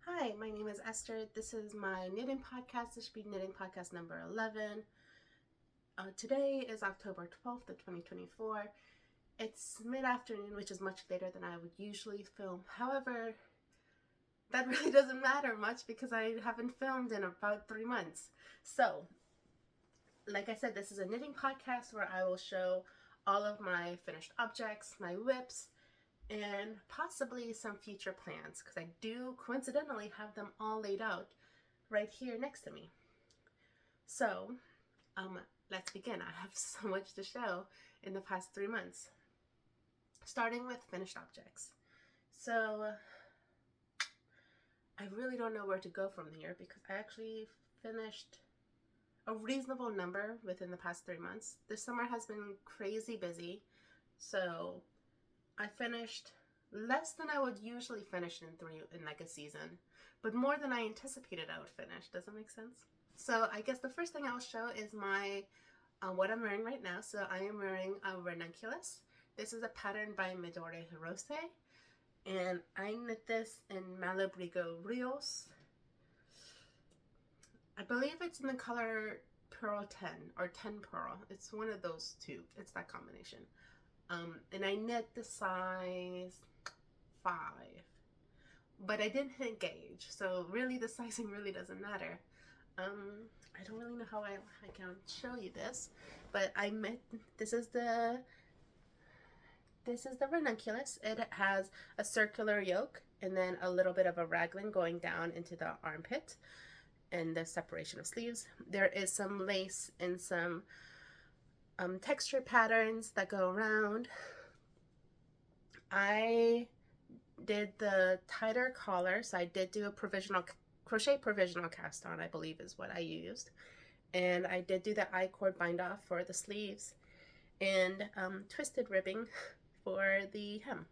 Hi, my name is Esther. This is my knitting podcast. This should be knitting podcast number 11. Today is October 12th of 2024. It's mid-afternoon, which is much later than I would usually film. However, that really doesn't matter much because I haven't filmed in about 3 months. So, like I said, this is a knitting podcast where I will show all of my finished objects, my whips, and possibly some future plans because I do coincidentally have them all laid out right here next to me. So, let's begin. I have so much to show in the past 3 months. Starting with finished objects. So, I really don't know where to go from here because I actually finished a reasonable number within the past 3 months. This summer has been crazy busy, so I finished less than I would usually finish in like a season, but more than I anticipated I would finish. Does that make sense? So I guess the first thing I'll show is my what I'm wearing right now. So I am wearing a ranunculus. This is a pattern by Midori Hirose, and I knit this in Malabrigo Rios. I believe it's in the color Pearl 10 or 10 Pearl. It's one of those two. It's that combination. And I knit the size 5. But I didn't hit gauge, so really the sizing really doesn't matter. I don't really know how I can show you this, but this is the ranunculus. It has a circular yoke and then a little bit of a raglan going down into the armpit and the separation of sleeves. There is some lace and some texture patterns that go around. I did the tighter collar, so I did do a crochet provisional cast on, I believe is what I used. And I did do the I-cord bind off for the sleeves and twisted ribbing for the hem.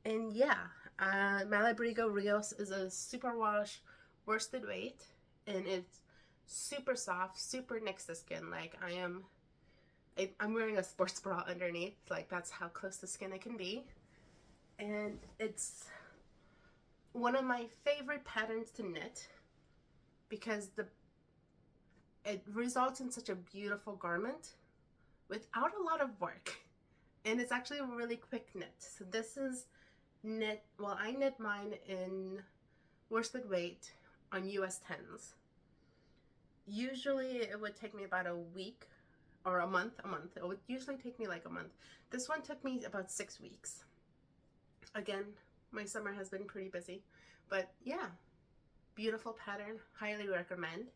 And yeah, Malabrigo Rios is a superwash worsted weight, and it's super soft, super next to skin. Like I'm wearing a sports bra underneath. Like that's how close to skin it can be. And it's one of my favorite patterns to knit because it results in such a beautiful garment without a lot of work. And it's actually a really quick knit. So this is I knit mine in worsted weight on US 10s. Usually it would take me about a week or a month. It would usually take me like a month. This one took me about 6 weeks. Again, my summer has been pretty busy, but yeah, beautiful pattern, highly recommend.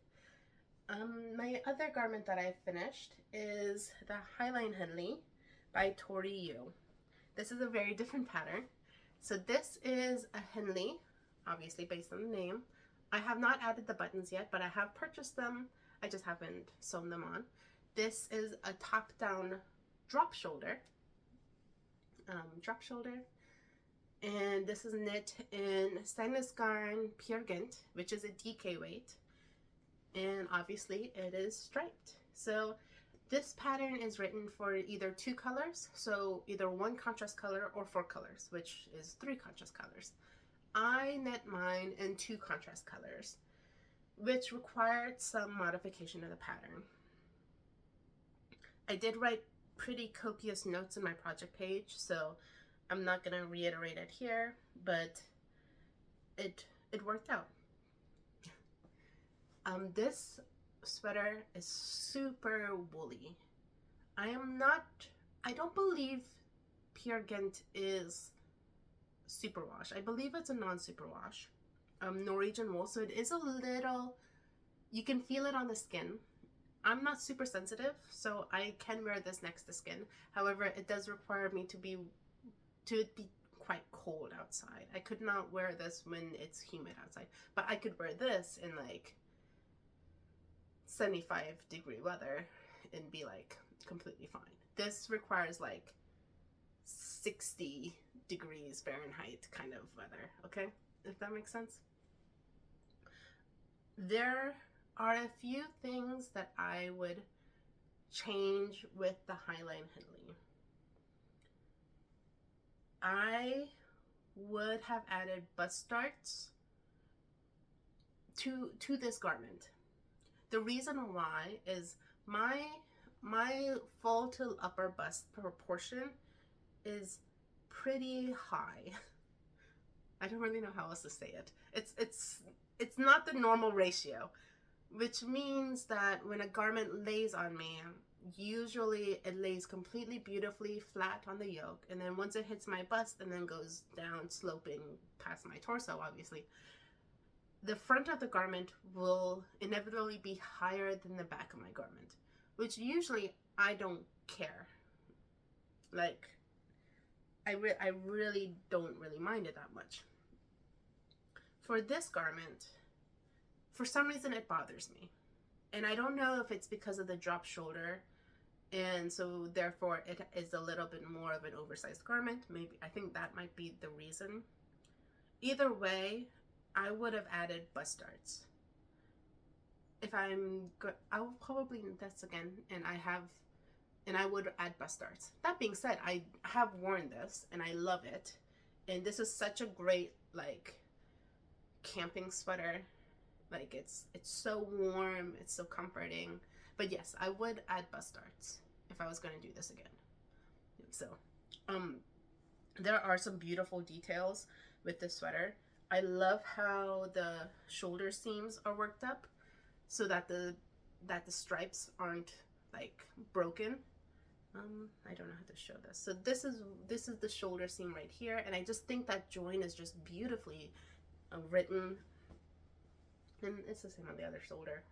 My other garment that I finished is the Highline Henley by Tori Yu. This is a very different pattern. So this is a Henley, obviously based on the name. I have not added the buttons yet, but I have purchased them. I just haven't sewn them on. This is a top-down drop shoulder. And this is knit in Steinnesgarn Peer Gynt, which is a DK weight, and obviously it is striped. So this pattern is written for either 2 colors, so either 1 contrast color or 4 colors, which is 3 contrast colors. I knit mine in 2 contrast colors, which required some modification of the pattern. I did write pretty copious notes in my project page, so I'm not gonna reiterate it here, but it worked out. This sweater is super woolly. I don't believe Peer Gynt is superwash. I believe it's a non-superwash. Norwegian wool, so it is a little, you can feel it on the skin. I'm not super sensitive, so I can wear this next to skin. However, it does require me to be quite cold outside. I could not wear this when it's humid outside, but I could wear this in like 75-degree weather and be like completely fine. This requires like 60 degrees Fahrenheit kind of weather, okay? If that makes sense. There are a few things that I would change with the Highline Henley. I would have added bust darts to this garment. The reason why is my full to upper bust proportion is pretty high. I don't really know how else to say it. It's not the normal ratio, which means that when a garment lays on me, usually it lays completely beautifully flat on the yoke, and then once it hits my bust and then goes down sloping past my torso, obviously, the front of the garment will inevitably be higher than the back of my garment, which usually I don't care. Like, I really don't really mind it that much. For this garment, for some reason it bothers me. And I don't know if it's because of the drop shoulder, and so therefore it is a little bit more of an oversized garment. Maybe I think that might be the reason. Either way, I would have added bust darts. If I'm good, I will probably knit this again, and I would add bust darts. That being said, I have worn this and I love it, and this is such a great like camping sweater. Like it's so warm, it's so comforting. But yes, I would add bust darts if I was going to do this again. So, there are some beautiful details with this sweater. I love how the shoulder seams are worked up so that the stripes aren't like broken. I don't know how to show this. So this is the shoulder seam right here, and I just think that join is just beautifully written. And it's the same on the other shoulder.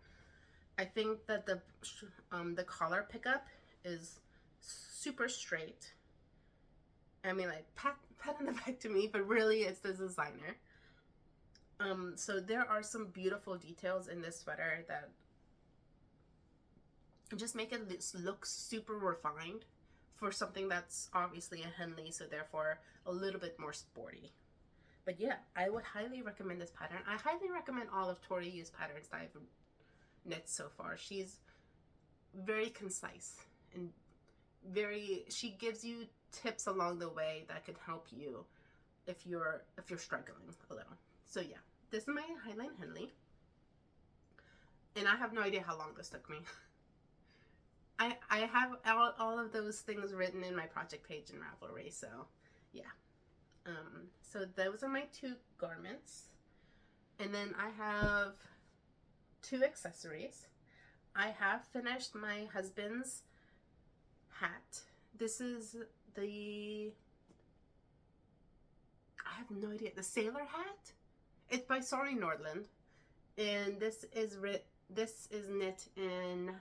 I think that the collar pickup is super straight. I mean, like pat on the back to me, but really it's the designer. So there are some beautiful details in this sweater that just make it look super refined for something that's obviously a Henley, so therefore a little bit more sporty. But yeah, I would highly recommend this pattern. I highly recommend all of Tori Yu's patterns that I've knit so far. She's very concise and she gives you tips along the way that could help you if you're struggling a little. So yeah, this is my Highline Henley, and I have no idea how long this took me. I have all of those things written in my project page in Ravelry, so yeah. So those are my 2 garments, and then I have 2 accessories. I have finished my husband's hat. This is I have no idea, the sailor hat? It's by Sari Nordland, and this is knit in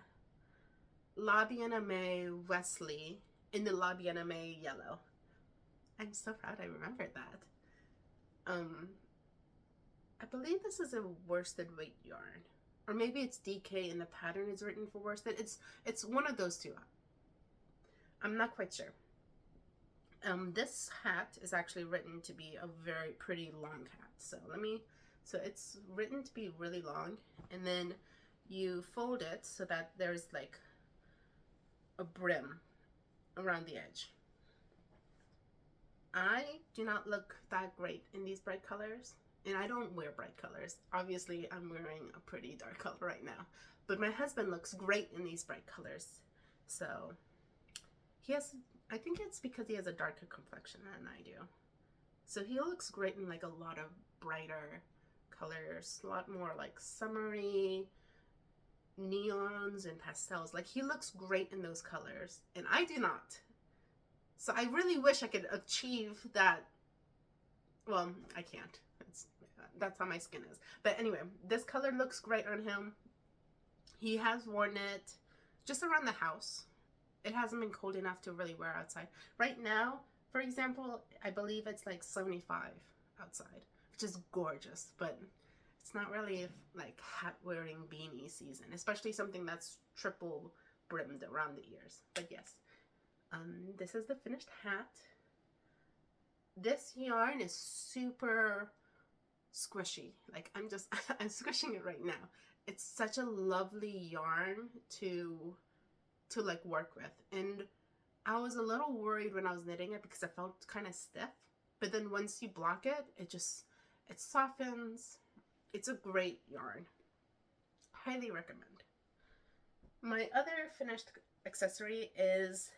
La Bien Aimée Wesley in the La Bien Aimée yellow. I'm so proud I remembered that. I believe this is a worsted weight yarn, or maybe it's DK and the pattern is written for worsted. It's one of those two. I'm not quite sure. This hat is actually written to be a very pretty long hat. So it's written to be really long, and then you fold it so that there's like a brim around the edge. I do not look that great in these bright colors, and I don't wear bright colors. Obviously, I'm wearing a pretty dark color right now, but my husband looks great in these bright colors. So I think it's because he has a darker complexion than I do. So he looks great in like a lot of brighter colors, a lot more like summery neons and pastels. Like he looks great in those colors, and I do not. So I really wish I could achieve that. Well, I can't. That's how my skin is. But anyway, this color looks great on him. He has worn it just around the house. It hasn't been cold enough to really wear outside. Right now, for example, I believe it's like 75 outside, which is gorgeous, but it's not really like hat wearing beanie season, especially something that's triple brimmed around the ears. But yes, this is the finished hat. This yarn is super squishy. Like I'm squishing it right now. It's such a lovely yarn to like work with, and I was a little worried when I was knitting it because it felt kind of stiff, but then once you block it, it softens. It's a great yarn. Highly recommend. My other finished accessory is,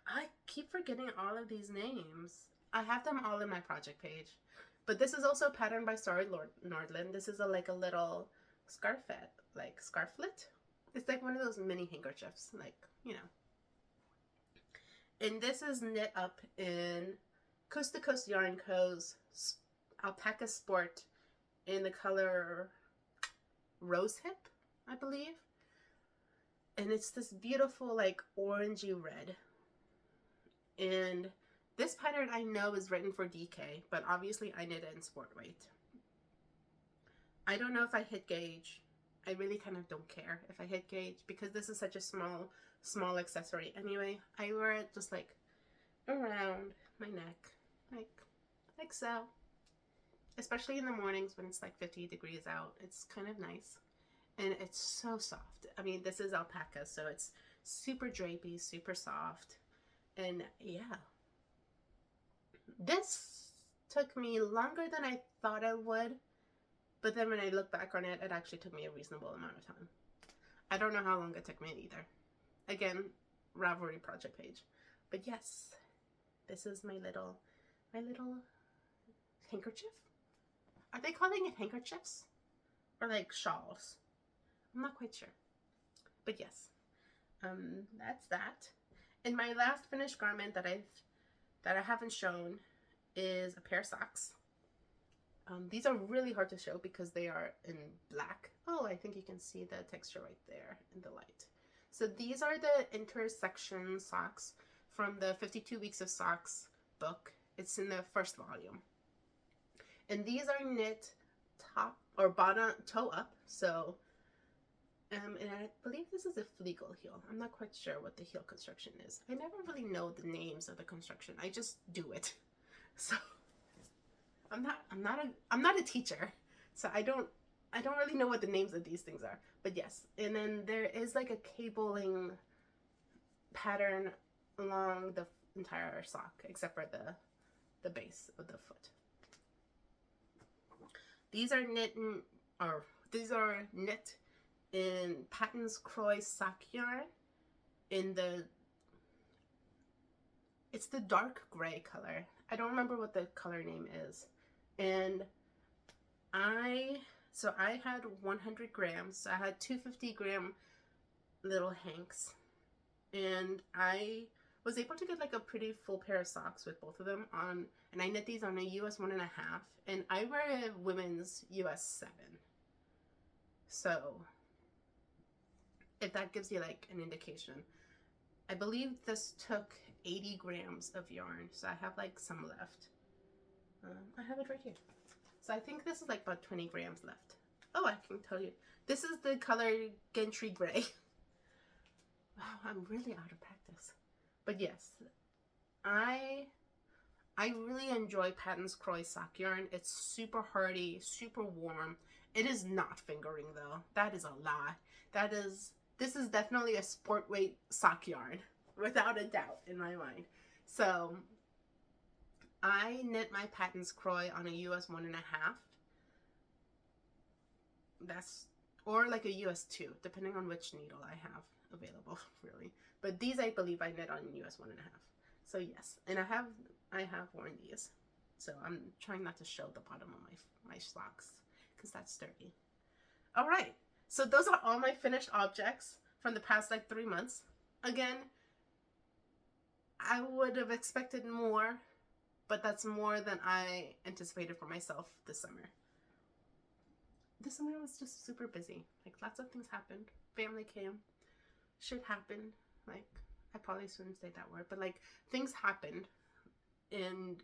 I keep forgetting all of these names. I have them all in my project page. But this is also patterned by Story Nordland. This is like a little scarfette, like scarflet. It's like one of those mini handkerchiefs, like, you know. And this is knit up in Coast to Coast Yarn Co.'s Alpaca Sport in the color Rose Hip, I believe. And it's this beautiful, like, orangey red. And this pattern I know is written for DK, but obviously I knit it in sport weight. I don't know if I hit gauge. I really kind of don't care if I hit gauge because this is such a small accessory anyway. I wear it just like around my neck, like so. Especially in the mornings when it's like 50 degrees out. It's kind of nice. And it's so soft. I mean, this is alpaca, so it's super drapey, super soft. And yeah. This took me longer than I thought it would. But then when I look back on it, it actually took me a reasonable amount of time. I don't know how long it took me either. Again, Ravelry project page. But yes, this is my little handkerchief. Are they calling it handkerchiefs? Or like shawls? I'm not quite sure. But yes, that's that. And my last finished garment that I haven't shown is a pair of socks. These are really hard to show because they are in black. Oh, I think you can see the texture right there in the light. So these are the intersection socks from the 52 Weeks of Socks book. It's in the first volume. And these are knit top or bottom toe up. So, and I believe this is a Flegel heel. I'm not quite sure what the heel construction is. I never really know the names of the construction. I just do it. So I'm not a teacher, so I don't really know what the names of these things are. But yes, and then there is like a cabling pattern along the entire sock except for the base of the foot. These are knit in Patons Kroy sock yarn in it's the dark gray color. I don't remember what the color name is. And I had 100 grams. So I had 250-gram little hanks. And I was able to get like a pretty full pair of socks with both of them on. And I knit these on a US 1.5. And I wear a women's US 7. So if that gives you like an indication. I believe this took 80 grams of yarn. So I have like some left. I have it right here. So I think this is like about 20 grams left. Oh, I can tell you. This is the color Gentry Gray. Wow, I'm really out of practice. But yes, I really enjoy Patons Kroy sock yarn. It's super hardy, super warm. It is not fingering though. That is a lie. This is definitely a sport weight sock yarn, without a doubt in my mind. So I knit my Patons Kroy on a US 1.5. Or like a US 2, depending on which needle I have available, really. But these I believe I knit on US 1.5. So yes, and I have worn these. So I'm trying not to show the bottom of my socks because that's sturdy. All right, so those are all my finished objects from the past like 3 months. Again, I would have expected more, but that's more than I anticipated for myself this summer. This summer was just super busy. Like lots of things happened. Family came. Shit happened. Like I probably shouldn't say that word, but like things happened. And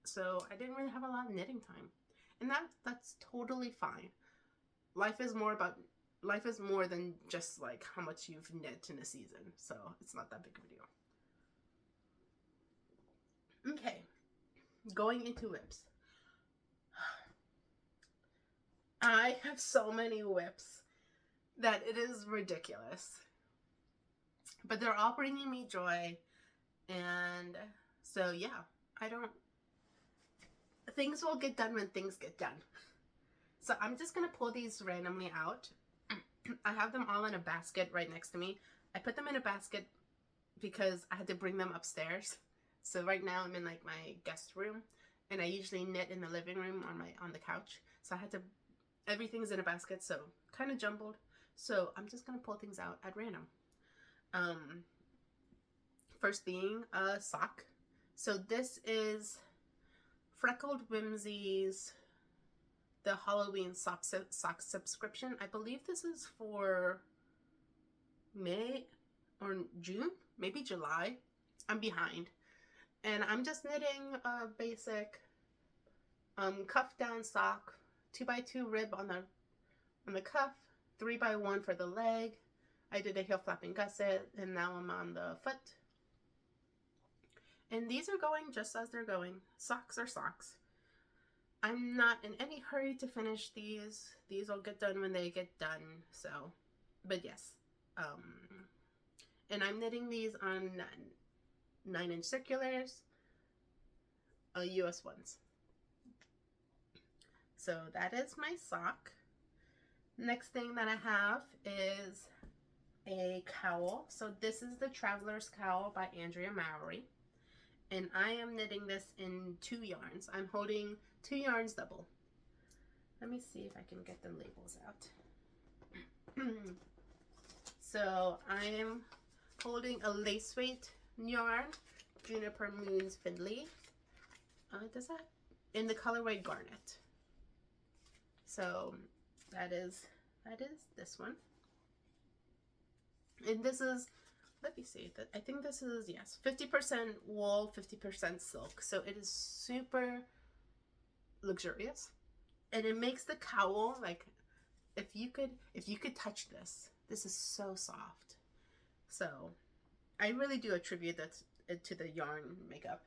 so I didn't really have a lot of knitting time. And that's totally fine. Life is more than just like how much you've knit in a season. So it's not that big of a deal. Okay. Going into whips. I have so many whips that it is ridiculous. But they're all bringing me joy. And so, yeah, things will get done when things get done. So I'm just going to pull these randomly out. I have them all in a basket right next to me. I put them in a basket because I had to bring them upstairs. So right now I'm in like my guest room, and I usually knit in the living room on the couch. So I had to, everything's in a basket, so kind of jumbled. So I'm just gonna pull things out at random. First being a sock. So this is Freckled Whimsy's the Halloween sock subscription. I believe this is for May or June, maybe July. I'm behind. And I'm just knitting a basic cuff down sock, 2x2 rib on the cuff, 3x1 for the leg. I did a heel flapping gusset, and now I'm on the foot. And these are going just as they're going. Socks are socks. I'm not in any hurry to finish these. These will get done when they get done. So, but yes. And I'm knitting these on 9-inch circulars, US ones. So that is my sock. Next thing that I have is a cowl. So this is the Traveler's Cowl by Andrea Mowry. And I am knitting this in 2 yarns. I'm holding 2 yarns double. Let me see if I can get the labels out. So I am holding a lace weight yarn, Juniper Moons Fiddly. Does that? In the colorway Garnet. So that is this one. And this is, let me see, I think this is, yes, 50% wool, 50% silk. So it is super luxurious. And it makes the cowl, like, if you could touch this is so soft. So I really do attribute that to the yarn makeup.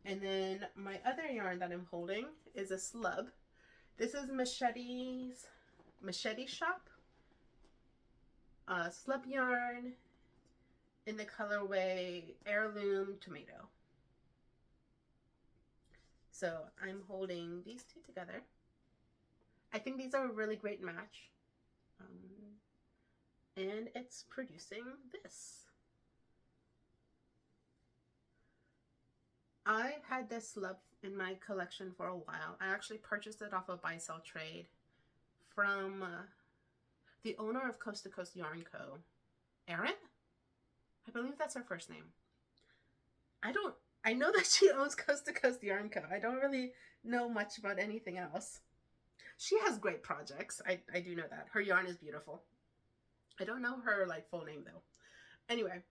And then my other yarn that I'm holding is a slub. This is Machete Shop slub yarn in the colorway Heirloom Tomato. So I'm holding these two together. I think these are a really great match. And it's producing this. I've had this slub in my collection for a while. I actually purchased it off a buy sell trade from the owner of Coast to Coast Yarn Co. Erin? I believe that's her first name. I know that she owns Coast to Coast Yarn Co. I don't really know much about anything else. She has great projects. I do know that. Her yarn is beautiful. I don't know her like full name though. Anyway,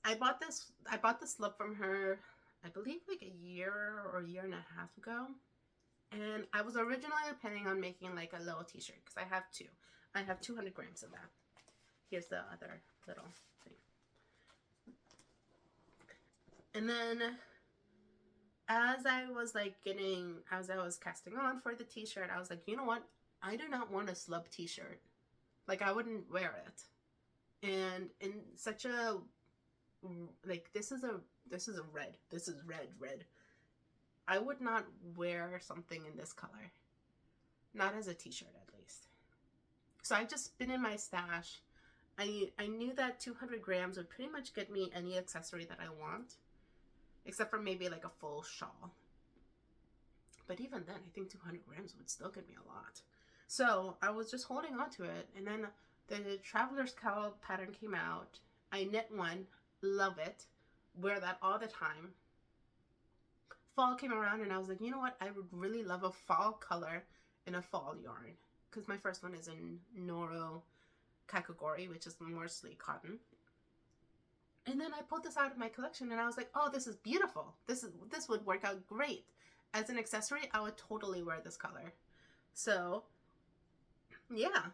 I bought the slub from her, I believe like a year or a year and a half ago. And I was originally planning on making like a little t-shirt because I have two. I have 200 grams of that. Here's the other little thing. And then as I was casting on for the t-shirt, I was like, you know what? I do not want a slub t-shirt. Like, I wouldn't wear it. And in such a, like, this is red. This is red. I would not wear something in this color. Not as a t-shirt, at least. So I've just been in my stash. I knew that 200 grams would pretty much get me any accessory that I want. Except for maybe like a full shawl. But even then, I think 200 grams would still get me a lot. So I was just holding on to it. And then the Traveler's Cowl pattern came out. I knit one. Love it. Wear that all the time. Fall came around and I was like, you know what? I would really love a fall color in a fall yarn. Because my first one is in Noro Kakagori, which is mostly cotton. And then I pulled this out of my collection and I was like, oh, this is beautiful. This would work out great. As an accessory, I would totally wear this color. So, yeah.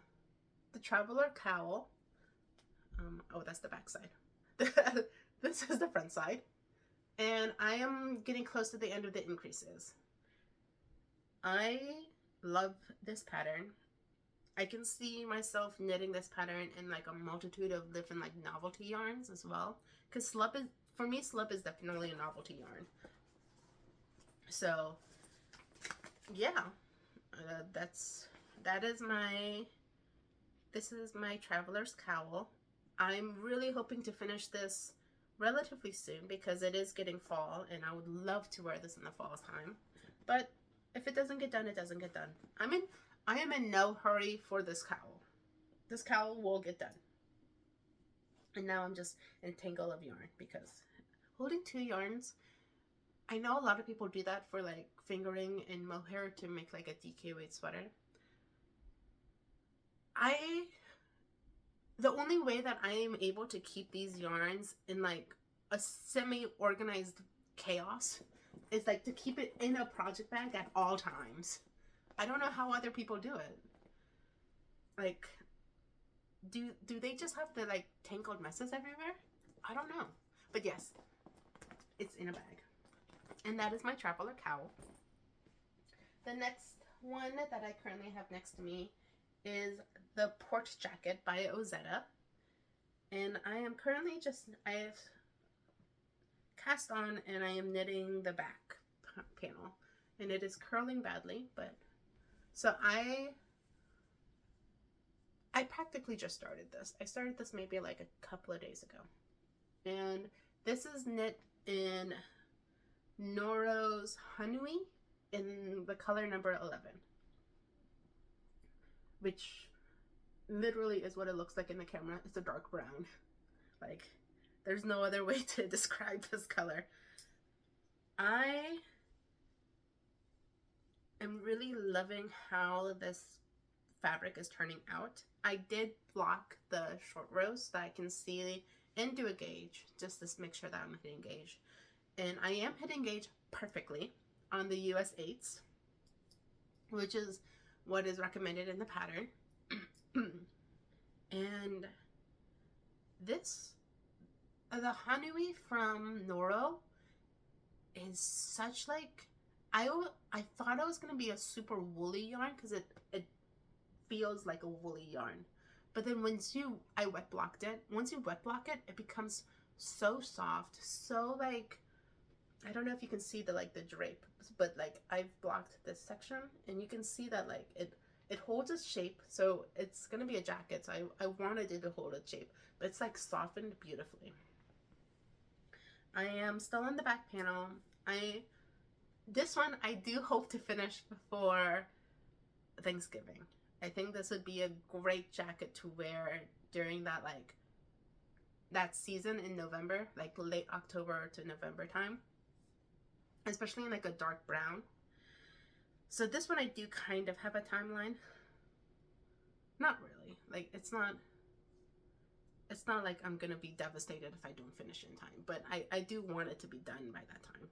The Traveler Cowl. Oh, that's the back side. This is the front side. And I am getting close to the end of the increases. I love this pattern. I can see myself knitting this pattern in like a multitude of different like novelty yarns as well. Because for me, slub is definitely a novelty yarn. So yeah, that's that is my this is my traveler's cowl. I'm really hoping to finish this relatively soon because it is getting fall and I would love to wear this in the fall time. But if it doesn't get done, it doesn't get done. I am in no hurry for this cowl. This cowl will get done. And now I'm just in a tangle of yarn because holding two yarns, I know a lot of people do that for like fingering and mohair to make like a DK weight sweater. The only way that I am able to keep these yarns in like a semi-organized chaos is like to keep it in a project bag at all times. I don't know how other people do it. Like, do they just have the like tangled messes everywhere? I don't know. But yes, it's in a bag. And that is my traveler cowl. The next one that I currently have next to me is the Port Jacket by Ozetta. And I am currently I have cast on and I am knitting the back panel. And it is curling badly, but so I practically just started this. I started this maybe like a couple of days ago. And this is knit in Noro's Hanui in the color number 11. Which literally is what it looks like in the camera. It's a dark brown. Like, there's no other way to describe this color. I am really loving how this fabric is turning out. I did block the short rows so that I can see and do a gauge, just to make sure that I'm hitting gauge. And I am hitting gauge perfectly on the US 8s, which is what is recommended in the pattern. And this, the Hanui from Noro is such like, I thought it was going to be a super woolly yarn because it feels like a woolly yarn. But then once I wet blocked it, once you wet block it, it becomes so soft, so like, I don't know if you can see the like the drape, but like I've blocked this section and you can see that like it holds its shape. So it's gonna be a jacket, so I wanted it to hold its shape, but it's like softened beautifully. I am still in the back panel. This one I do hope to finish before Thanksgiving. I think this would be a great jacket to wear during that season in November, like late October to November time, especially in like a dark brown. So this one I do kind of have a timeline. Not really. Like it's not like I'm gonna be devastated if I don't finish in time, but I do want it to be done by that time.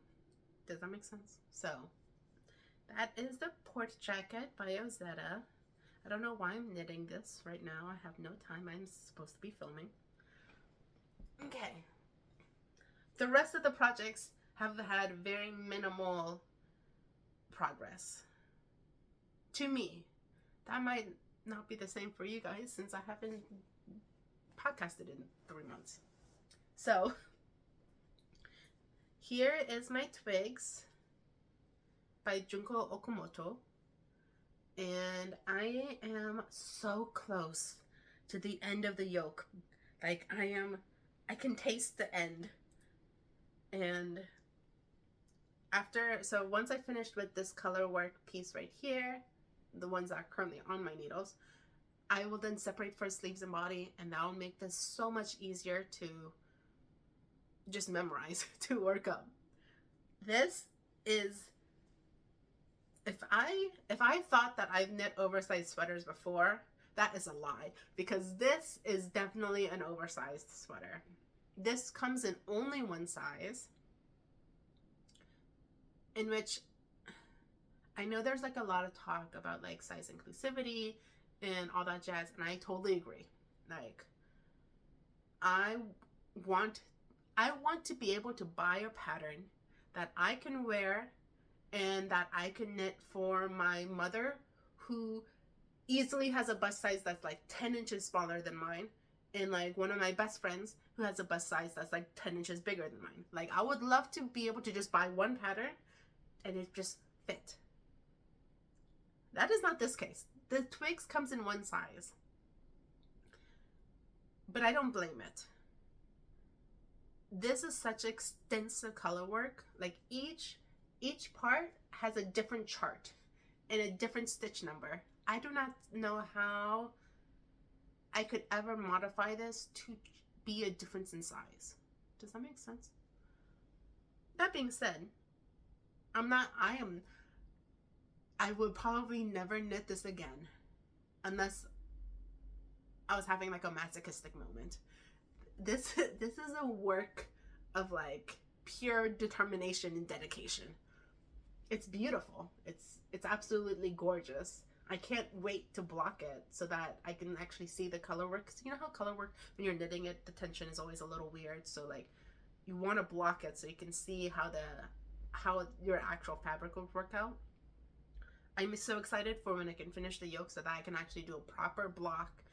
Does that make sense? So that is the Port Jacket by Ozetta. I don't know why I'm knitting this right now. I have no time. I'm supposed to be filming. Okay. The rest of the projects have had very minimal progress. To me. That might not be the same for you guys since I haven't podcasted in 3 months. So, here is my twigs by Junko Okamoto. And I am so close to the end of the yoke. Like I can taste the end. And so once I finished with this color work piece right here, the ones that are currently on my needles, I will then separate for sleeves and body, and that will make this so much easier to just memorize, to work up. This is, if I thought that I've knit oversized sweaters before, that is a lie, because this is definitely an oversized sweater. This comes in only one size, in which I know there's like a lot of talk about like size inclusivity and all that jazz, and I totally agree. Like I want to be able to buy a pattern that I can wear and that I can knit for my mother, who easily has a bust size that's like 10 inches smaller than mine, and like one of my best friends who has a bust size that's like 10 inches bigger than mine. Like I would love to be able to just buy one pattern and it just fit. That is not this case. The Twigs comes in one size. But I don't blame it. This is such extensive color work. Like each part has a different chart and a different stitch number. I do not know how I could ever modify this to be a difference in size. Does that make sense? That being said, I would probably never knit this again unless I was having like a masochistic moment. This is a work of like pure determination and dedication. It's beautiful. It's absolutely gorgeous. I can't wait to block it so that I can actually see the color work. Because you know how color work, when you're knitting it, the tension is always a little weird. So like you want to block it so you can see how your actual fabric will work out. I'm so excited for when I can finish the yoke so that I can actually do a proper block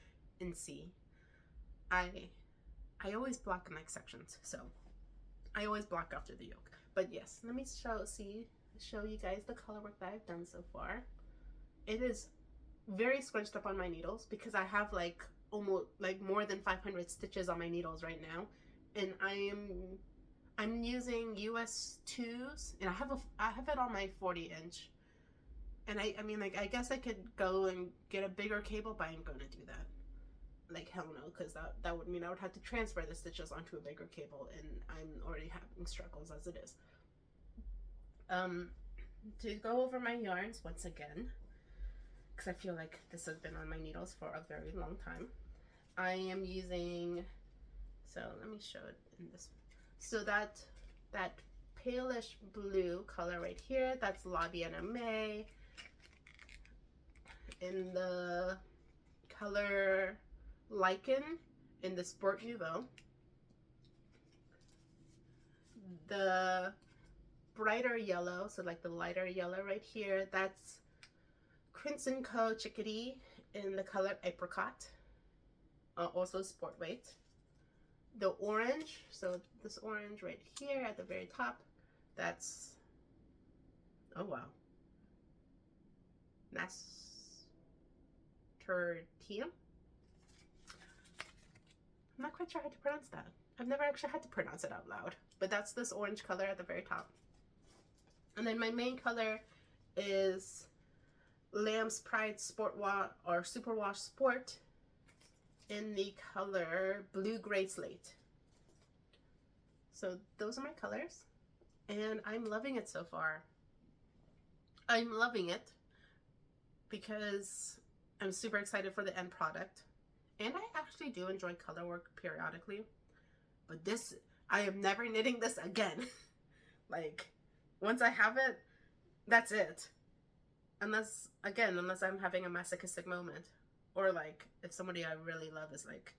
and see. I always block in like sections, so I always block after the yoke. But yes, let me show you guys the color work that I've done so far. It is very scrunched up on my needles because I have like almost like more than 500 stitches on my needles right now, and I'm using US 2s, and I have it on my 40-inch. And I mean, like, I guess I could go and get a bigger cable, but I ain't gonna do that. Like, hell no, because that would mean I would have to transfer the stitches onto a bigger cable, and I'm already having struggles as it is. To go over my yarns once again, because I feel like this has been on my needles for a very long time. I am using, so let me show it in this. So that palish blue color right here, that's La Bien Aimée. In the color Lichen in the Sport Nouveau. The brighter yellow, so like the lighter yellow right here, that's Crimson Co. Chickadee in the color Apricot, also sport weight. The orange, so this orange right here at the very top, that's, oh wow, Nasturtium. I'm not quite sure how to pronounce that. I've never actually had to pronounce it out loud, but that's this orange color at the very top. And then my main color is Lamb's Pride Sport Wash or Superwash Sport in the color Blue Gray Slate. So those are my colors, and I'm loving it so far. I'm loving it because I'm super excited for the end product. And I actually do enjoy color work periodically. But this, I am never knitting this again. Like, once I have it, that's it. Unless I'm having a masochistic moment. Or like, if somebody I really love is like,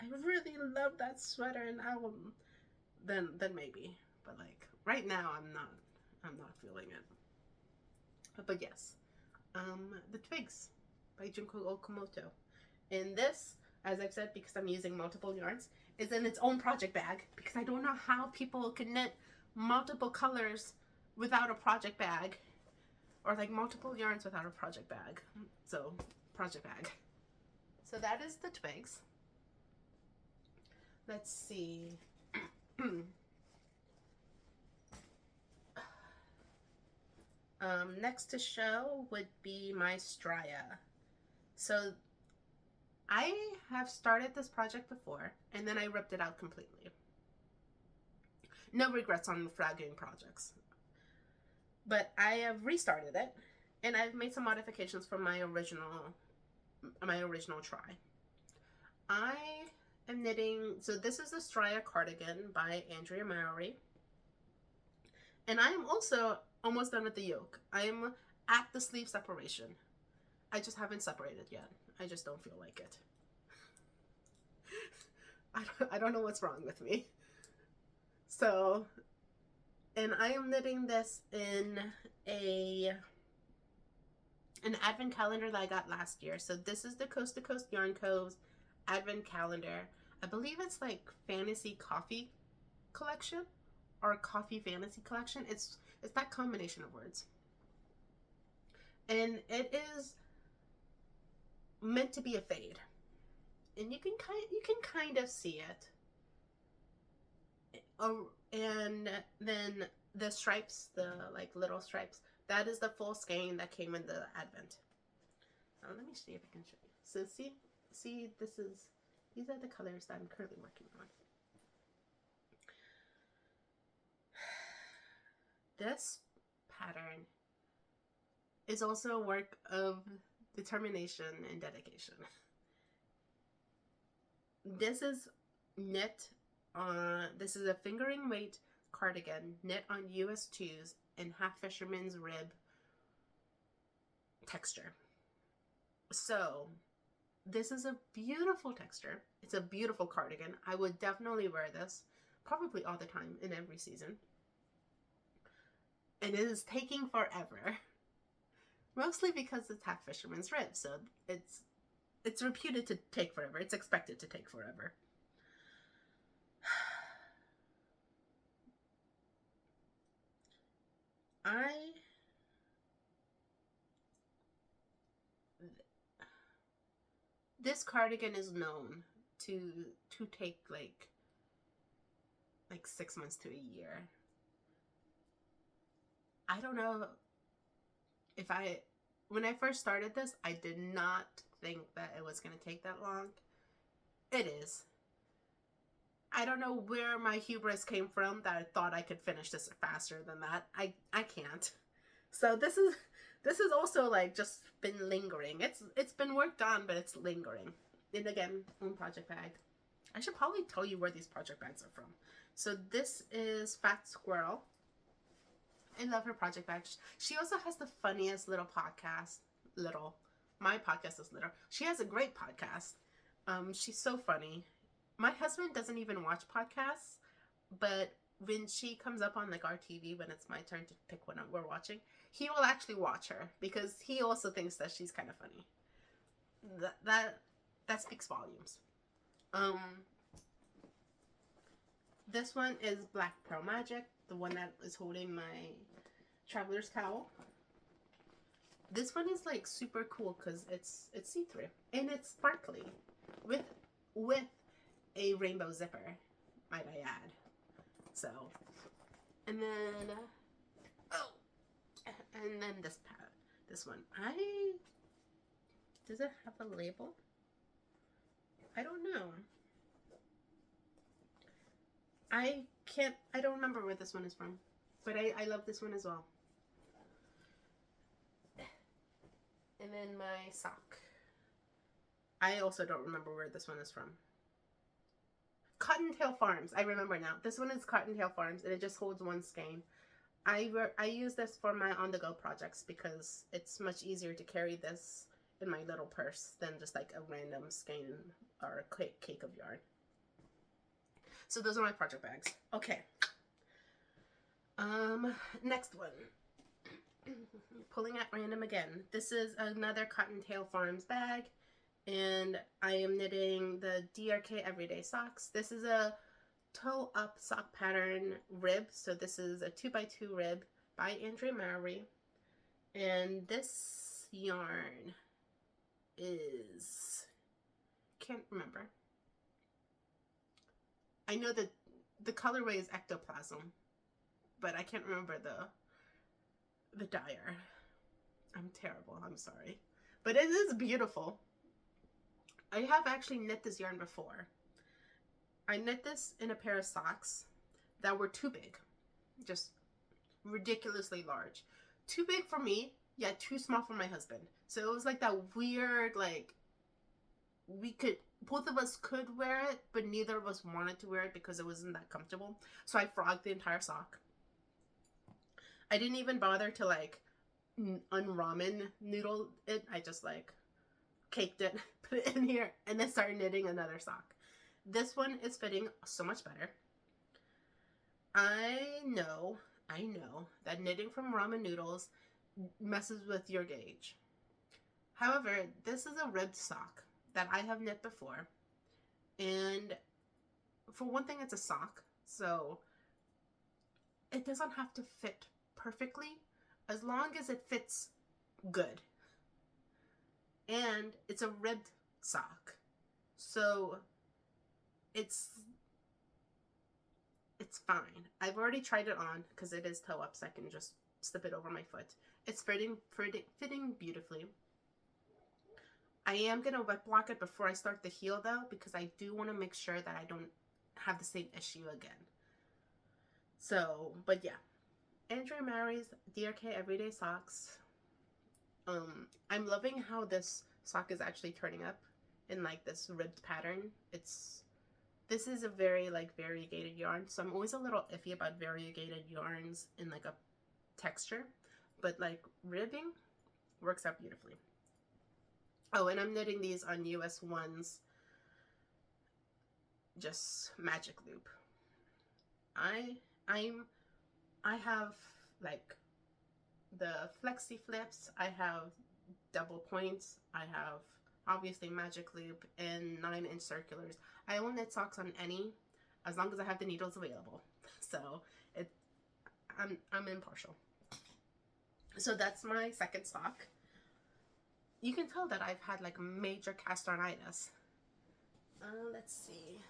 I really love that sweater and I will, then maybe. But like, right now I'm not feeling it. But yes. The Twigs by Junko Okamoto. And this, as I've said, because I'm using multiple yarns, is in its own project bag, because I don't know how people can knit multiple colors without a project bag, or like multiple yarns without a project bag. So, project bag. So that is the Twigs. Let's see. Next to show would be my Straya. So I have started this project before, and then I ripped it out completely. No regrets on fragging projects. But I have restarted it, and I've made some modifications from my original try. I am knitting, so this is the Straya cardigan by Andrea Mowry. And I am also almost done with the yoke. I am at the sleeve separation. I just haven't separated yet. I just don't feel like it. I don't know what's wrong with me. So, and I am knitting this in an advent calendar that I got last year. So this is the Coast to Coast Yarn Co's advent calendar. I believe it's like Fantasy Coffee Collection or Coffee Fantasy Collection. It's that combination of words. And it is meant to be a fade. And you can kind of see it. Oh, and then the stripes, the like little stripes, that is the full skein that came in the Advent. Let me see if I can show you. So see, these are the colors that I'm currently working on. This pattern is also a work of determination and dedication. This is knit on, this is a fingering weight cardigan knit on US 2s and half fisherman's rib texture. So this is a beautiful texture. It's a beautiful cardigan. I would definitely wear this probably all the time in every season. And it is taking forever. Mostly because it's half fisherman's rib, so it's reputed to take forever. It's expected to take forever. This cardigan is known to take like 6 months to a year. I don't know if when I first started this, I did not think that it was going to take that long. It is. I don't know where my hubris came from that I thought I could finish this faster than that. I can't. So this is also like just been lingering. It's been worked on, but it's lingering. And again, one project bag. I should probably tell you where these project bags are from. So this is Fat Squirrel. I love her project bags. She also has the funniest little podcast. My podcast is little. She has a great podcast. She's so funny. My husband doesn't even watch podcasts, but when she comes up on like our TV when it's my turn to pick one we're watching, he will actually watch her because he also thinks that she's kind of funny. That speaks volumes. This one is Black Pearl Magic, the one that is holding my traveler's cowl. This one is like super cool because it's see-through and it's sparkly with a rainbow zipper, might I add. So, and then this one. Does it have a label? I don't know. I don't remember where this one is from, but I love this one as well. And then my sock. I also don't remember where this one is from. Cottontail Farms. I remember now. This one is Cottontail Farms, and it just holds one skein. I use this for my on-the-go projects because it's much easier to carry this in my little purse than just like a random skein or a cake of yarn. So those are my project bags. Okay. Next one. Pulling at random again. This is another Cottontail Farms bag, and I am knitting the DRK Everyday Socks. This is a toe up sock pattern rib, so this is a 2x2 rib by Andrea Mowry, and this yarn is, can't remember. I know that the colorway is Ectoplasm, but I can't remember the dyer. I'm terrible, I'm sorry. But it is beautiful. I have actually knit this yarn before. I knit this in a pair of socks that were too big. Just ridiculously large. Too big for me, yet too small for my husband. So it was like that weird, like, both of us could wear it, but neither of us wanted to wear it because it wasn't that comfortable. So I frogged the entire sock. I didn't even bother to like unramen noodle it. I just like caked it, put it in here, and then started knitting another sock. This one is fitting so much better. I know that knitting from ramen noodles messes with your gauge. However, this is a ribbed sock that I have knit before, and for one thing, it's a sock, so it doesn't have to fit perfectly. As long as it fits good. And it's a ribbed sock. So it's fine. I've already tried it on because it is toe up, so I can just slip it over my foot. It's fitting beautifully. I am going to wet block it before I start the heel though, because I do want to make sure that I don't have the same issue again. So, but yeah. Andrea Mowry's DRK Everyday Socks. I'm loving how this sock is actually turning up in like this ribbed pattern. This is a very like variegated yarn, so I'm always a little iffy about variegated yarns in like a texture, but like ribbing works out beautifully. Oh, and I'm knitting these on US One's just magic loop. I have like the flexi flips, I have double points, I have obviously magic loop and 9-inch circulars. I will knit socks on any, as long as I have the needles available. So I'm impartial. So that's my second sock. You can tell that I've had like major cast on-itis. Let's see.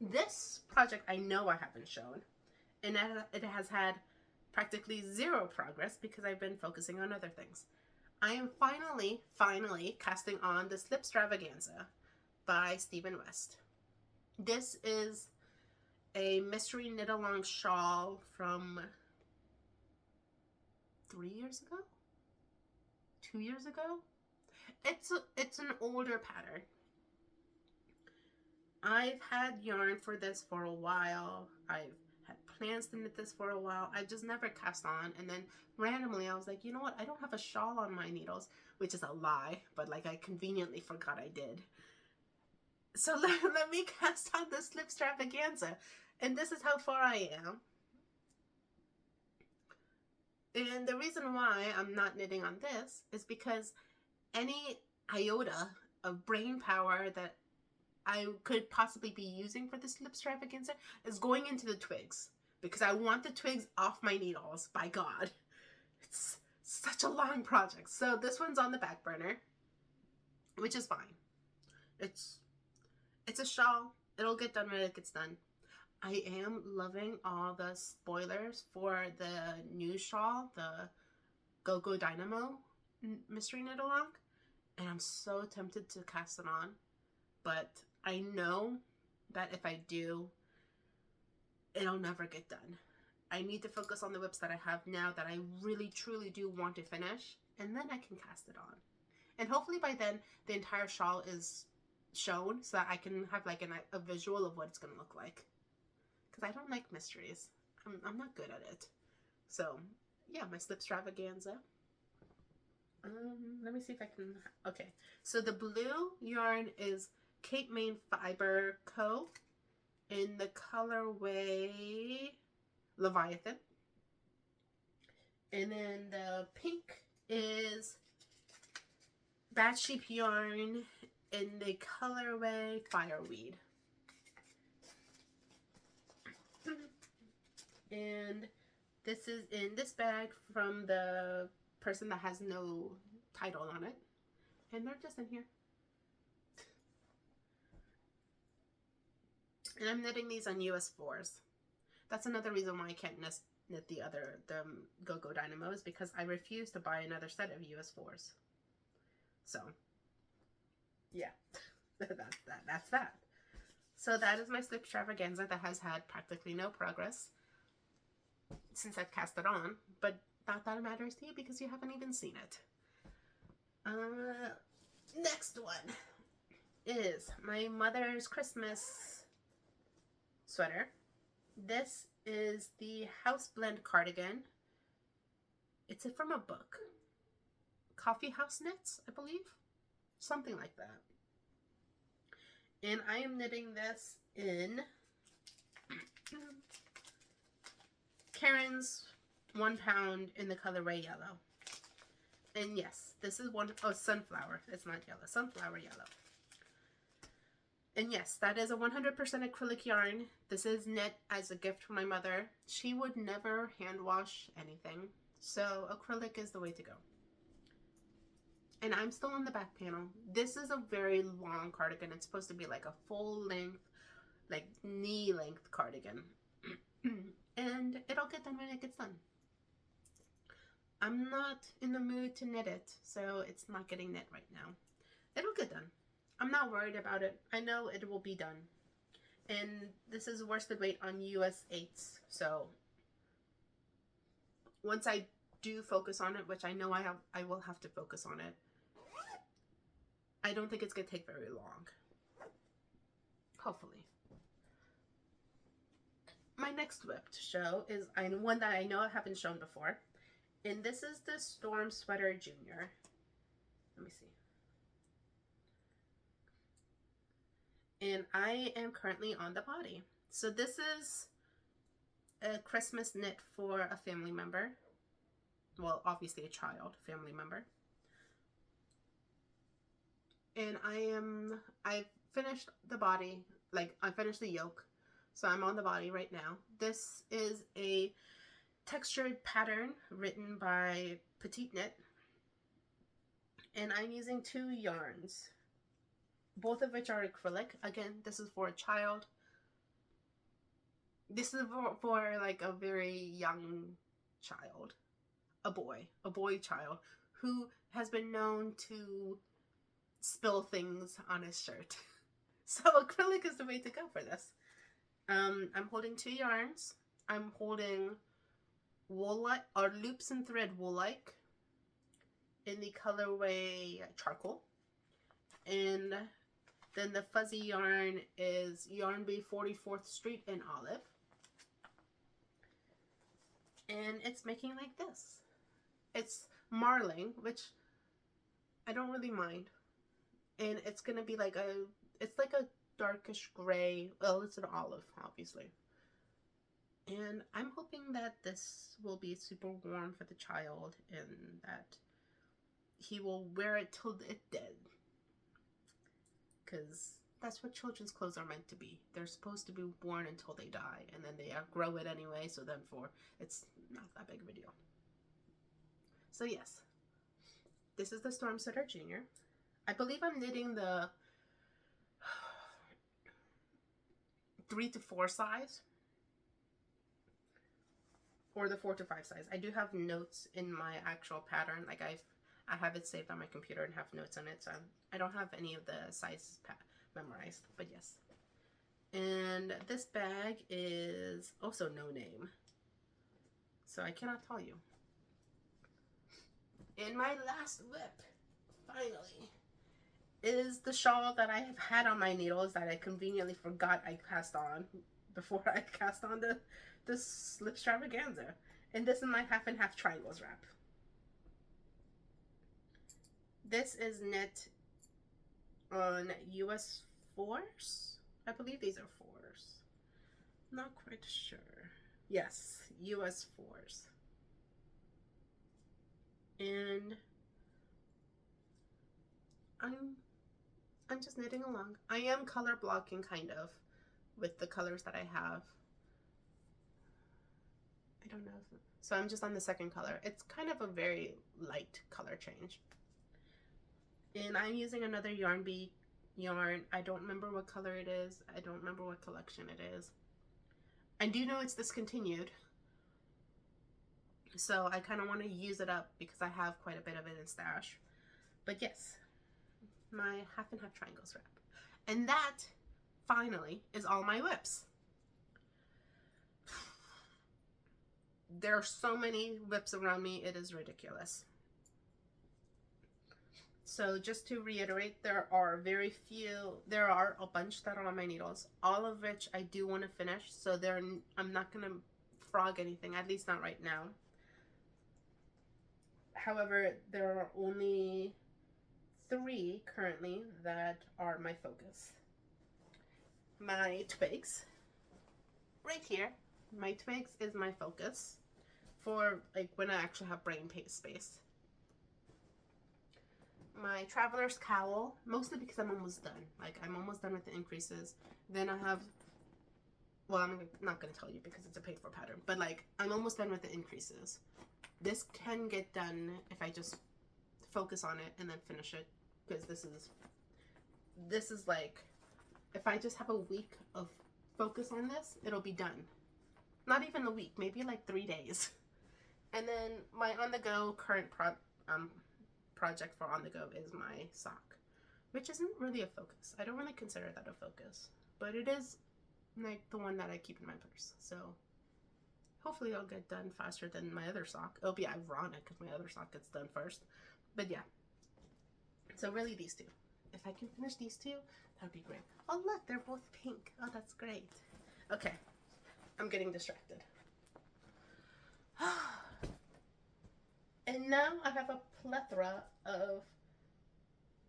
This project I know I haven't shown, and it has had practically zero progress because I've been focusing on other things. I am finally casting on the Slipstravaganza by Stephen West. This is a mystery knit-along shawl from 3 years ago? 2 years ago? It's an older pattern. I've had yarn for this for a while. I've had plans to knit this for a while. I just never cast on, and then randomly I was like, you know what, I don't have a shawl on my needles, which is a lie, but like I conveniently forgot I did. So let me cast on the Slipstravaganza, and this is how far I am. And the reason why I'm not knitting on this is because any iota of brain power that I could possibly be using for the Slipstravaganza is going into the twigs, because I want the twigs off my needles, by God. It's such a long project. So this one's on the back burner, which is fine. It's a shawl. It'll get done when it gets done. I am loving all the spoilers for the new shawl, the Go-Go Dynamo mystery knit along, and I'm so tempted to cast it on, but I know that if I do, it'll never get done. I need to focus on the whips that I have now that I really truly do want to finish, and then I can cast it on. And hopefully by then the entire shawl is shown so that I can have like a visual of what it's going to look like. Because I don't like mysteries. I'm not good at it. So yeah, my Slipstravaganza. Let me see if I can. Okay, so the blue yarn is Cape Maine Fiber Co. in the colorway Leviathan. And then the pink is Bad Sheep yarn in the colorway Fireweed. And this is in this bag from the person that has no title on it. And they're just in here. And I'm knitting these on US 4s. That's another reason why I can't knit the Go-Go Dynamos, because I refuse to buy another set of US 4s. So, yeah, that's that. So that is my Slipstravaganza that has had practically no progress since I've cast it on, but not that it matters to you because you haven't even seen it. Next one is my mother's Christmas sweater. This is the House Blend cardigan. It's from a book. Coffee House Knits, I believe. Something like that. And I am knitting this in Caron's 1 pound in the colorway yellow. And yes, this is sunflower. It's not yellow. Sunflower yellow. And yes, that is a 100% acrylic yarn. This is knit as a gift from my mother. She would never hand wash anything. So acrylic is the way to go. And I'm still on the back panel. This is a very long cardigan. It's supposed to be like a full length, like knee length cardigan. And it'll get done when it gets done. I'm not in the mood to knit it, so it's not getting knit right now. It'll get done. I'm not worried about it. I know it will be done. And this is worsted weight on US 8s, so once I do focus on it, which I know I will have to focus on it, I don't think it's going to take very long. Hopefully. My next whip to show is one that I know I haven't shown before. And this is the Storm Sweater Junior. Let me see. And I am currently on the body. So this is a Christmas knit for a family member. Well, obviously a child family member. And I finished the body, like I finished the yoke. So I'm on the body right now. This is a textured pattern written by Petite Knit. And I'm using 2 yarns, both of which are acrylic. Again, this is for a child. This is for like a very young child, a boy child, who has been known to spill things on his shirt. So acrylic is the way to go for this. I'm holding 2 yarns. I'm holding wool-like, or loops and thread wool-like in the colorway charcoal. And then the fuzzy yarn is Yarn Bee 44th Street in olive. And it's making like this. It's marling, which I don't really mind. And it's going to be like it's like a darkish gray. Well, it's an olive, obviously. And I'm hoping that this will be super warm for the child and that he will wear it till it's dead. Because that's what children's clothes are meant to be. They're supposed to be worn until they die, and then they outgrow it anyway, so therefore it's not that big of a deal. So yes, this is the Storm Sweater Junior. I believe I'm knitting the 3 to 4 size, or the 4 to 5 size. I do have notes in my actual pattern, like I have it saved on my computer and have notes on it, so I don't have any of the sizes memorized, but yes. And this bag is also no name, so I cannot tell you. And my last whip, finally, is the shawl that I have had on my needles that I conveniently forgot I cast on before I cast on the Slipstravaganza. And this is my half and half triangles wrap. This is knit on US 4s. I believe these are 4s. Not quite sure. Yes, US 4s. And I'm just knitting along. I am color blocking kind of with the colors that I have. I don't know. So I'm just on the second color. It's kind of a very light color change. And I'm using another Yarn Bee yarn. I don't remember what color it is. I don't remember what collection it is. I do know it's discontinued. So I kind of want to use it up because I have quite a bit of it in stash. But yes, my half and half triangles wrap. And that, finally, is all my whips. There are so many whips around me, it is ridiculous. So just to reiterate, there are a bunch that are on my needles, all of which I do want to finish, so I'm not going to frog anything, at least not right now. However, there are only 3 currently that are my focus. My twigs, right here, my twigs is my focus for like when I actually have brain space. My Traveler's Cowl, mostly because I'm almost done. Like, I'm almost done with the increases. Then I have, well, I'm not going to tell you because it's a paid for pattern, but like, I'm almost done with the increases. This can get done if I just focus on it and then finish it, because this is like, if I just have a week of focus on this, it'll be done. Not even a week, maybe like 3 days. And then my on-the-go current project for on-the-go is my sock, which isn't really a focus. I don't really consider that a focus, but it is like the one that I keep in my purse. So hopefully it'll get done faster than my other sock. It'll be ironic if my other sock gets done first, but yeah. So really these two. If I can finish these two, that would be great. Oh look, they're both pink. Oh, that's great. Okay, I'm getting distracted. And now I have a plethora of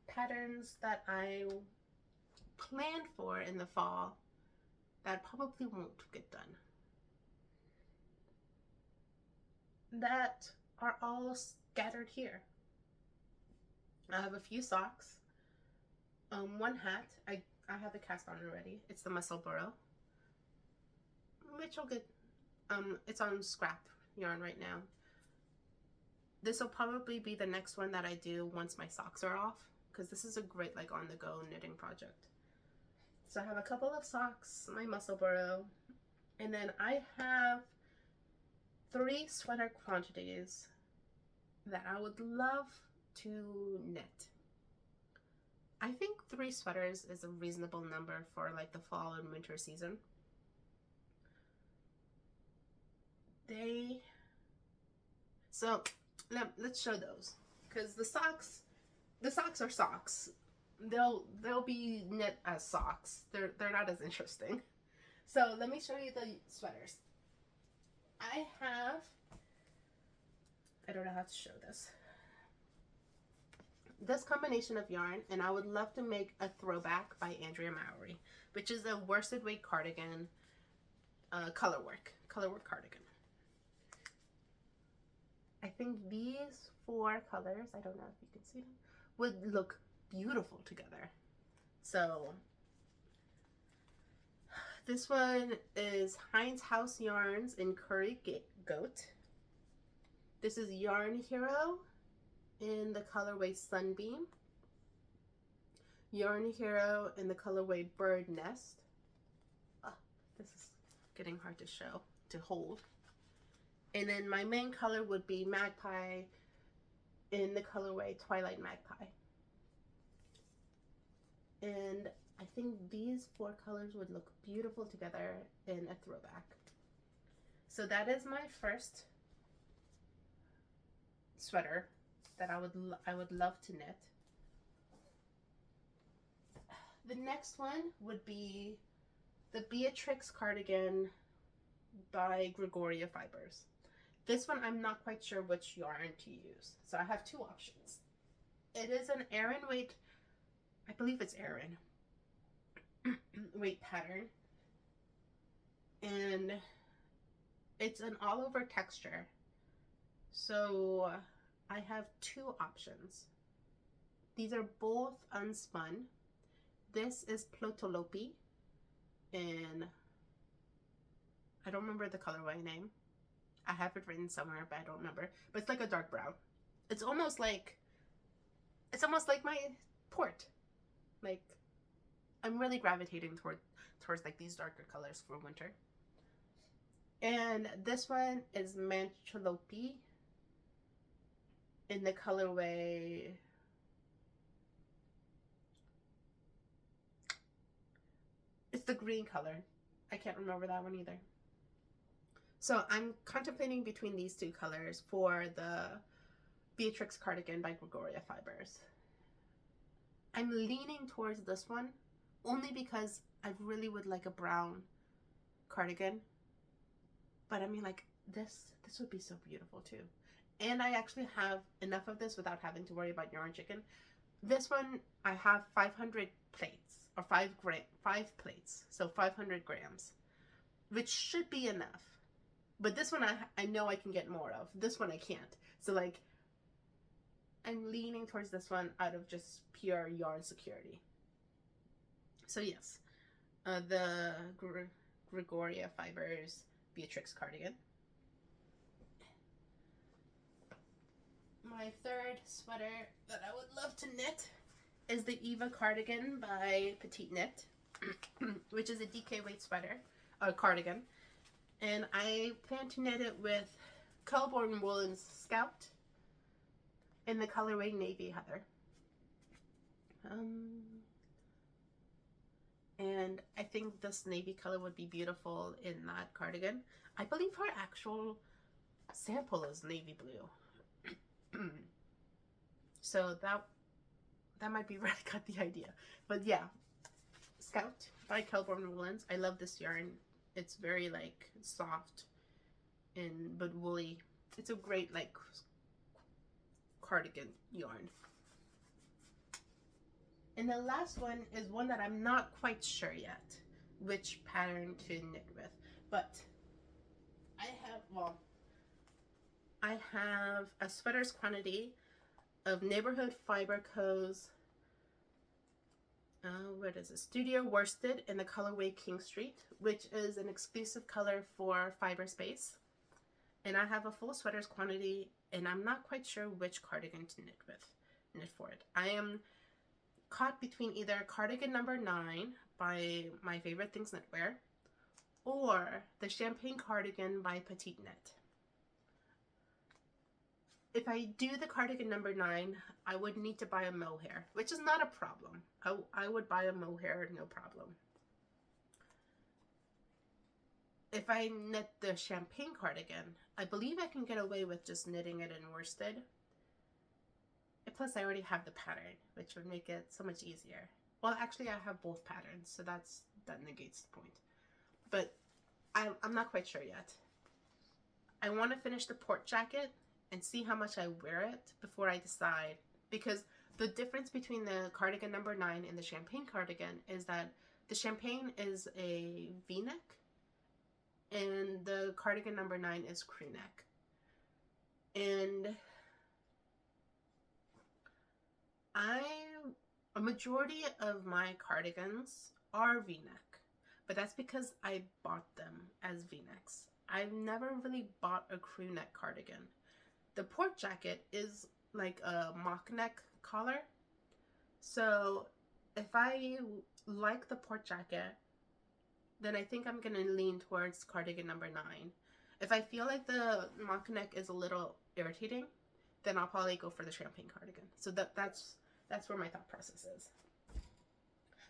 patterns that I planned for in the fall that probably won't get done. That are all scattered here. I have a few socks, one hat. I have the cast on already. It's the Musselburgh, which will get, it's on scrap yarn right now. This will probably be the next one that I do once my socks are off, because this is a great like on-the-go knitting project. So I have a couple of socks, my Musselburgh, and then I have 3 sweater quantities that I would love to knit. I think 3 sweaters is a reasonable number for like the fall and winter season. So let's show those, because the socks are socks. They'll be knit as socks. They're not as interesting. So let me show you the sweaters. I don't know how to show this combination of yarn, and I would love to make a throwback by Andrea Mowry, which is a worsted weight cardigan, colorwork cardigan. I think these 4 colors, I don't know if you can see them, would look beautiful together. So this one is Heinz House Yarns in Curry Goat. This is Yarn Hero in the colorway Sunbeam. Yarn Hero in the colorway Bird Nest. Oh, this is getting hard to hold. And then my main color would be Magpie in the colorway Twilight Magpie. And I think these 4 colors would look beautiful together in a throwback. So that is my first sweater that I would love to knit. The next one would be the Beatrix cardigan by Gregoria Fibers. This one I'm not quite sure which yarn to use, so I have 2 options. It is an Aran weight, I believe it's Aran weight pattern, and it's an all over texture. So I have 2 options. These are both unspun. This is Plotolopi, and I don't remember the colorway name. I have it written somewhere, but I don't remember. But it's like a dark brown. It's almost like my port. Like, I'm really gravitating towards like these darker colors for winter. And this one is Mancholopi in the colorway it's the green color. I can't remember that one either. So I'm contemplating between these 2 colors for the Beatrix cardigan by Gregoria Fibers. I'm leaning towards this one only because I really would like a brown cardigan. But I mean, like, this would be so beautiful too. And I actually have enough of this without having to worry about yarn chicken. This one, I have 500 plates, or 5 plates, so 500 grams, which should be enough. But this one I know I can get more of. This one I can't. So like, I'm leaning towards this one out of just pure yarn security. So yes, the Gregoria Fibers Beatrix cardigan. my third sweater that I would love to knit is the Eva cardigan by Petite Knit, which is a DK weight sweater, or cardigan. And I plan to knit it with Colborne Woolen's Scout in the colorway Navy Heather. And I think this navy color would be beautiful in that cardigan. I believe her actual sample is navy blue. So that might be where I got the idea. But yeah, Scout by Colborne Woolens. I love this yarn. It's very like soft and but woolly. It's a great like cardigan yarn. And the last one is one that I'm not quite sure yet which pattern to knit with, but I have a sweater's quantity of Neighborhood Fiber Co.'s what is it? Studio Worsted in the colorway King Street, which is an exclusive color for Fiberspace. And I have a full sweater's quantity, and I'm not quite sure which cardigan to knit for it. I am caught between either cardigan number 9 by My Favorite Things Knitwear or the Champagne cardigan by Petite Knit. If I do the cardigan number 9, I would need to buy a mohair, which is not a problem. I would buy a mohair, no problem. If I knit the Champagne cardigan, I believe I can get away with just knitting it in worsted. And plus, I already have the pattern, which would make it so much easier. Well, actually, I have both patterns, so that negates the point. But I'm not quite sure yet. I want to finish the port jacket and see how much I wear it before I decide. Because the difference between the cardigan number 9 and the Champagne cardigan is that the Champagne is a V-neck and the cardigan number 9 is crew neck. And a majority of my cardigans are V-neck, but that's because I bought them as V-necks. I've never really bought a crew neck cardigan. The port jacket is like a mock neck collar. So if I like the port jacket, then I think I'm gonna lean towards cardigan number 9. If I feel like the mock neck is a little irritating, then I'll probably go for the Champagne cardigan. So that's where my thought process is.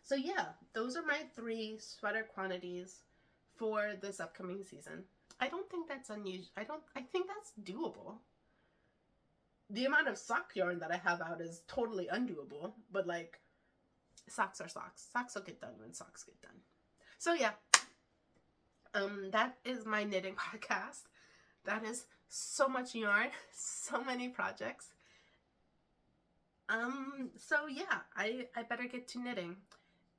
So yeah, those are my 3 sweater quantities for this upcoming season. I don't think that's unusual. I think that's doable. The amount of sock yarn that I have out is totally undoable, but like, socks are socks. Socks will get done when socks get done. So yeah, that is my knitting podcast. That is so much yarn, so many projects. So yeah, I better get to knitting.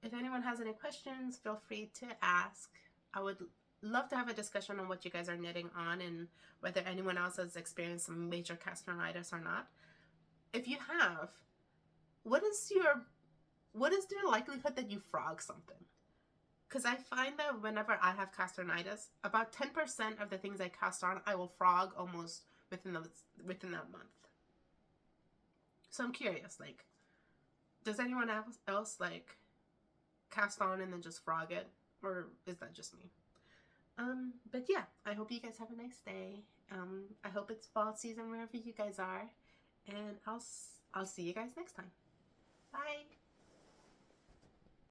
If anyone has any questions, feel free to ask. I would love to have a discussion on what you guys are knitting on and whether anyone else has experienced some major casternitis or not. If you have, what is the likelihood that you frog something? Because I find that whenever I have casternitis, about 10% of the things I cast on, I will frog almost within that month. So I'm curious, like, does anyone else like cast on and then just frog it, or is that just me? But yeah, I hope you guys have a nice day. I hope it's fall season wherever you guys are, and I'll see you guys next time. Bye.